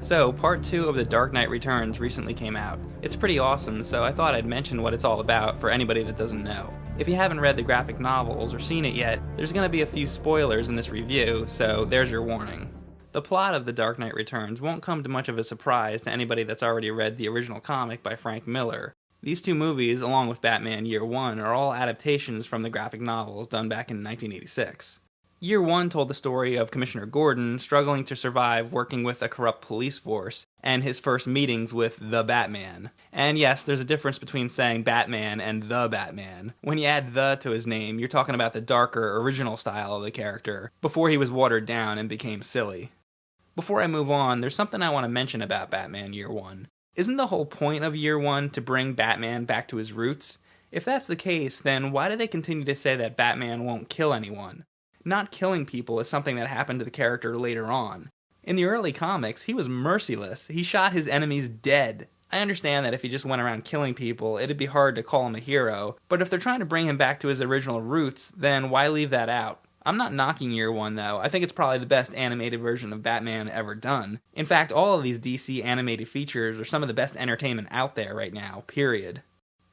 So, part 2 of The Dark Knight Returns recently came out. It's pretty awesome, so I thought I'd mention what it's all about for anybody that doesn't know. If you haven't read the graphic novels or seen it yet, there's going to be a few spoilers in this review, so there's your warning. The plot of The Dark Knight Returns won't come to much of a surprise to anybody that's already read the original comic by Frank Miller. These two movies, along with Batman Year One, are all adaptations from the graphic novels done back in 1986. Year One told the story of Commissioner Gordon struggling to survive working with a corrupt police force, and his first meetings with the Batman. And yes, there's a difference between saying Batman and the Batman. When you add the to his name, you're talking about the darker, original style of the character, before he was watered down and became silly. Before I move on, there's something I want to mention about Batman Year One. Isn't the whole point of Year One to bring Batman back to his roots? If that's the case, then why do they continue to say that Batman won't kill anyone? Not killing people is something that happened to the character later on. In the early comics, he was merciless. He shot his enemies dead. I understand that if he just went around killing people, it'd be hard to call him a hero, but if they're trying to bring him back to his original roots, then why leave that out? I'm not knocking Year One, though. I think it's probably the best animated version of Batman ever done. In fact, all of these DC animated features are some of the best entertainment out there right now, period.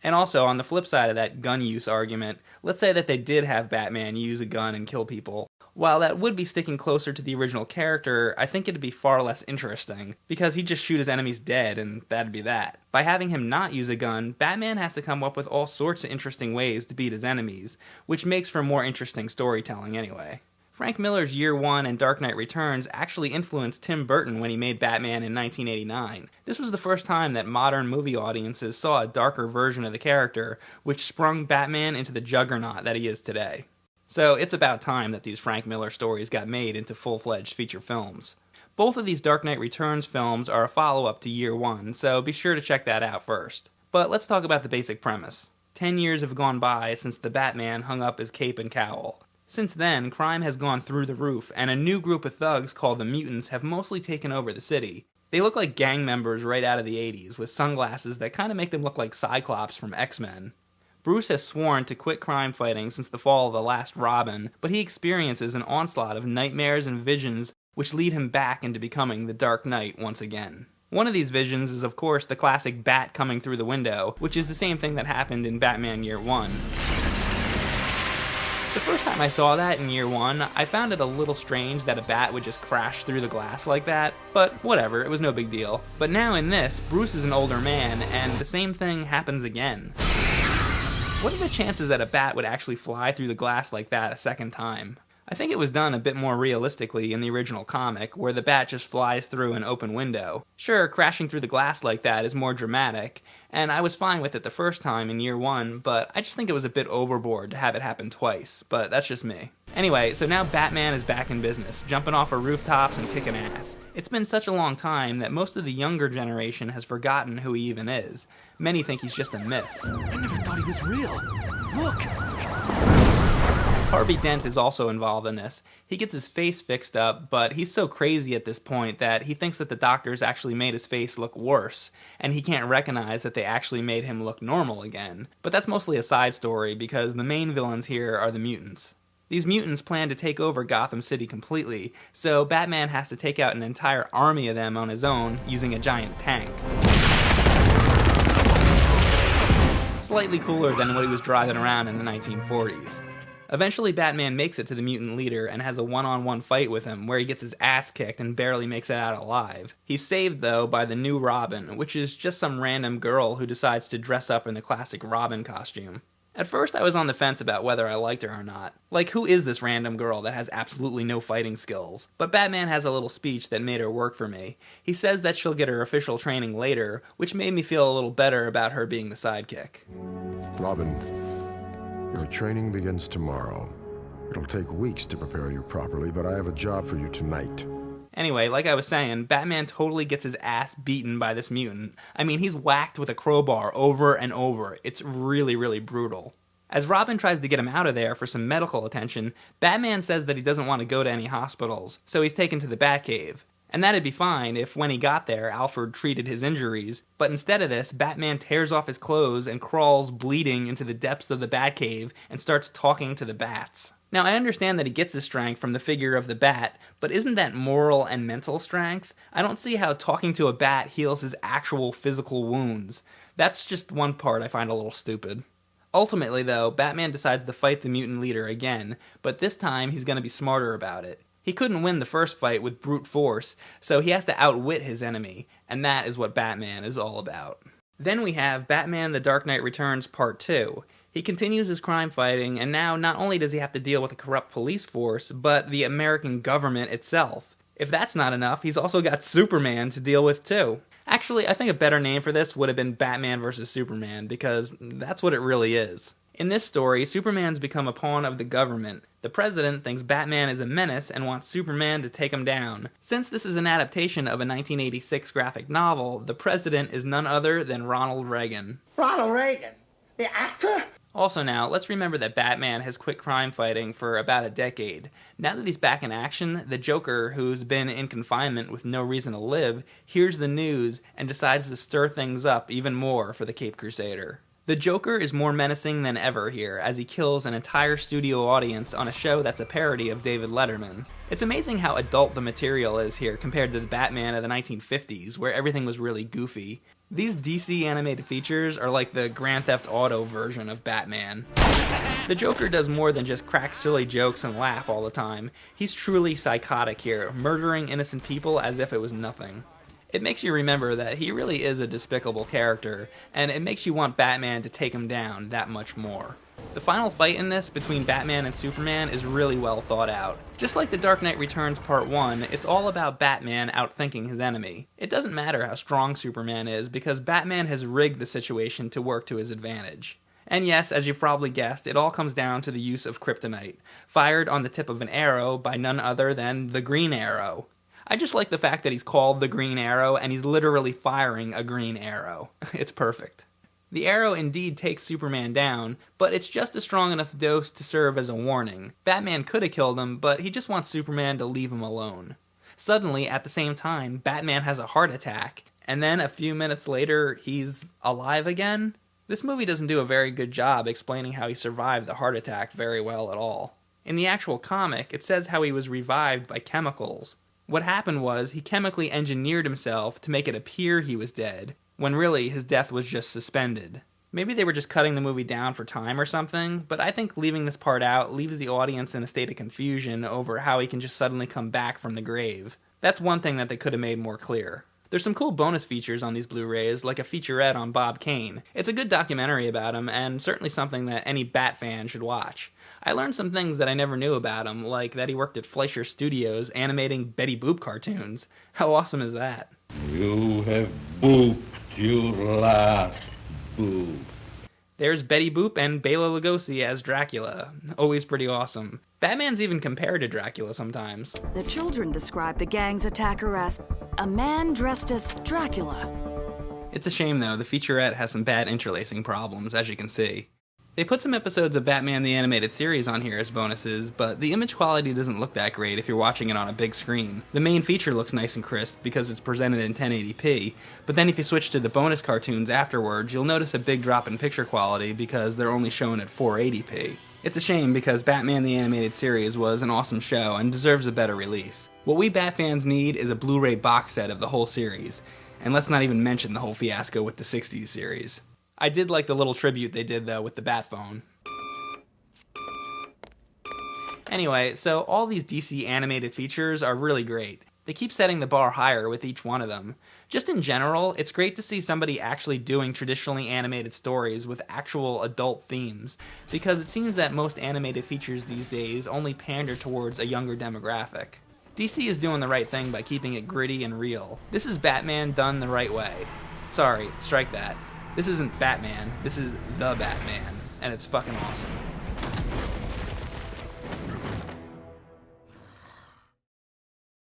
And also, on the flip side of that gun use argument, let's say that they did have Batman use a gun and kill people. While that would be sticking closer to the original character, I think it'd be far less interesting, because he'd just shoot his enemies dead, and that'd be that. By having him not use a gun, Batman has to come up with all sorts of interesting ways to beat his enemies, which makes for more interesting storytelling anyway. Frank Miller's Year One and Dark Knight Returns actually influenced Tim Burton when he made Batman in 1989. This was the first time that modern movie audiences saw a darker version of the character, which sprung Batman into the juggernaut that he is today. So it's about time that these Frank Miller stories got made into full-fledged feature films. Both of these Dark Knight Returns films are a follow-up to Year One, so be sure to check that out first. But let's talk about the basic premise. 10 years have gone by since the Batman hung up his cape and cowl. Since then, crime has gone through the roof, and a new group of thugs called the Mutants have mostly taken over the city. They look like gang members right out of the 80s, with sunglasses that kind of make them look like Cyclops from X-Men. Bruce has sworn to quit crime fighting since the fall of the last Robin, but he experiences an onslaught of nightmares and visions which lead him back into becoming the Dark Knight once again. One of these visions is of course the classic bat coming through the window, which is the same thing that happened in Batman Year One. The first time I saw that in Year One, I found it a little strange that a bat would just crash through the glass like that, but whatever, it was no big deal. But now in this, Bruce is an older man, and the same thing happens again. What are the chances that a bat would actually fly through the glass like that a second time? I think it was done a bit more realistically in the original comic, where the bat just flies through an open window. Sure, crashing through the glass like that is more dramatic, and I was fine with it the first time in Year One, but I just think it was a bit overboard to have it happen twice, but that's just me. Anyway, so now Batman is back in business, jumping off of rooftops and kicking ass. It's been such a long time that most of the younger generation has forgotten who he even is. Many think he's just a myth. I never thought he was real. Look! Harvey Dent is also involved in this. He gets his face fixed up, but he's so crazy at this point that he thinks that the doctors actually made his face look worse, and he can't recognize that they actually made him look normal again. But that's mostly a side story, because the main villains here are the mutants. These mutants plan to take over Gotham City completely, so Batman has to take out an entire army of them on his own using a giant tank. Slightly cooler than what he was driving around in the 1940s. Eventually, Batman makes it to the mutant leader and has a one-on-one fight with him where he gets his ass kicked and barely makes it out alive. He's saved, though, by the new Robin, which is just some random girl who decides to dress up in the classic Robin costume. At first, I was on the fence about whether I liked her or not. Like, who is this random girl that has absolutely no fighting skills? But Batman has a little speech that made her work for me. He says that she'll get her official training later, which made me feel a little better about her being the sidekick. Robin, your training begins tomorrow. It'll take weeks to prepare you properly, but I have a job for you tonight. Anyway, like I was saying, Batman totally gets his ass beaten by this mutant. I mean, he's whacked with a crowbar over and over. It's really, really brutal. As Robin tries to get him out of there for some medical attention, Batman says that he doesn't want to go to any hospitals, so he's taken to the Batcave. And that'd be fine if, when he got there, Alfred treated his injuries, but instead of this, Batman tears off his clothes and crawls bleeding into the depths of the Batcave and starts talking to the bats. Now, I understand that he gets his strength from the figure of the bat, but isn't that moral and mental strength? I don't see how talking to a bat heals his actual physical wounds. That's just one part I find a little stupid. Ultimately, though, Batman decides to fight the mutant leader again, but this time he's going to be smarter about it. He couldn't win the first fight with brute force, so he has to outwit his enemy, and that is what Batman is all about. Then we have Batman The Dark Knight Returns Part 2. He continues his crime fighting, and now not only does he have to deal with a corrupt police force, but the American government itself. If that's not enough, he's also got Superman to deal with too. Actually, I think a better name for this would have been Batman vs. Superman, because that's what it really is. In this story, Superman's become a pawn of the government. The president thinks Batman is a menace and wants Superman to take him down. Since this is an adaptation of a 1986 graphic novel, the president is none other than Ronald Reagan. Ronald Reagan? The actor? Also now, let's remember that Batman has quit crime fighting for about a decade. Now that he's back in action, the Joker, who's been in confinement with no reason to live, hears the news and decides to stir things up even more for the Caped Crusader. The Joker is more menacing than ever here, as he kills an entire studio audience on a show that's a parody of David Letterman. It's amazing how adult the material is here compared to the Batman of the 1950s, where everything was really goofy. These DC animated features are like the Grand Theft Auto version of Batman. The Joker does more than just crack silly jokes and laugh all the time. He's truly psychotic here, murdering innocent people as if it was nothing. It makes you remember that he really is a despicable character, and it makes you want Batman to take him down that much more. The final fight in this between Batman and Superman is really well thought out. Just like The Dark Knight Returns Part 1, it's all about Batman outthinking his enemy. It doesn't matter how strong Superman is, because Batman has rigged the situation to work to his advantage. And yes, as you've probably guessed, it all comes down to the use of kryptonite, fired on the tip of an arrow by none other than the Green Arrow. I just like the fact that he's called the Green Arrow, and he's literally firing a green arrow. It's perfect. The arrow indeed takes Superman down, but it's just a strong enough dose to serve as a warning. Batman could have killed him, but he just wants Superman to leave him alone. Suddenly, at the same time, Batman has a heart attack, and then a few minutes later, he's alive again? This movie doesn't do a very good job explaining how he survived the heart attack very well at all. In the actual comic, it says how he was revived by chemicals. What happened was, he chemically engineered himself to make it appear he was dead, when really his death was just suspended. Maybe they were just cutting the movie down for time or something, but I think leaving this part out leaves the audience in a state of confusion over how he can just suddenly come back from the grave. That's one thing that they could have made more clear. There's some cool bonus features on these Blu-rays, like a featurette on Bob Kane. It's a good documentary about him, and certainly something that any Bat fan should watch. I learned some things that I never knew about him, like that he worked at Fleischer Studios animating Betty Boop cartoons. How awesome is that? You have booped your last boop. There's Betty Boop and Bela Lugosi as Dracula. Always pretty awesome. Batman's even compared to Dracula sometimes. The children describe the gang's attacker as a man dressed as Dracula. It's a shame though, the featurette has some bad interlacing problems, as you can see. They put some episodes of Batman the Animated Series on here as bonuses, but the image quality doesn't look that great if you're watching it on a big screen. The main feature looks nice and crisp because it's presented in 1080p, but then if you switch to the bonus cartoons afterwards, you'll notice a big drop in picture quality because they're only shown at 480p. It's a shame because Batman the Animated Series was an awesome show and deserves a better release. What we Bat fans need is a Blu-ray box set of the whole series, and let's not even mention the whole fiasco with the 60s series. I did like the little tribute they did, though, with the Bat phone. Anyway, so all these DC animated features are really great. They keep setting the bar higher with each one of them. Just in general, it's great to see somebody actually doing traditionally animated stories with actual adult themes, because it seems that most animated features these days only pander towards a younger demographic. DC is doing the right thing by keeping it gritty and real. This is Batman done the right way. Sorry, strike that. This isn't Batman, this is the Batman, and it's fucking awesome.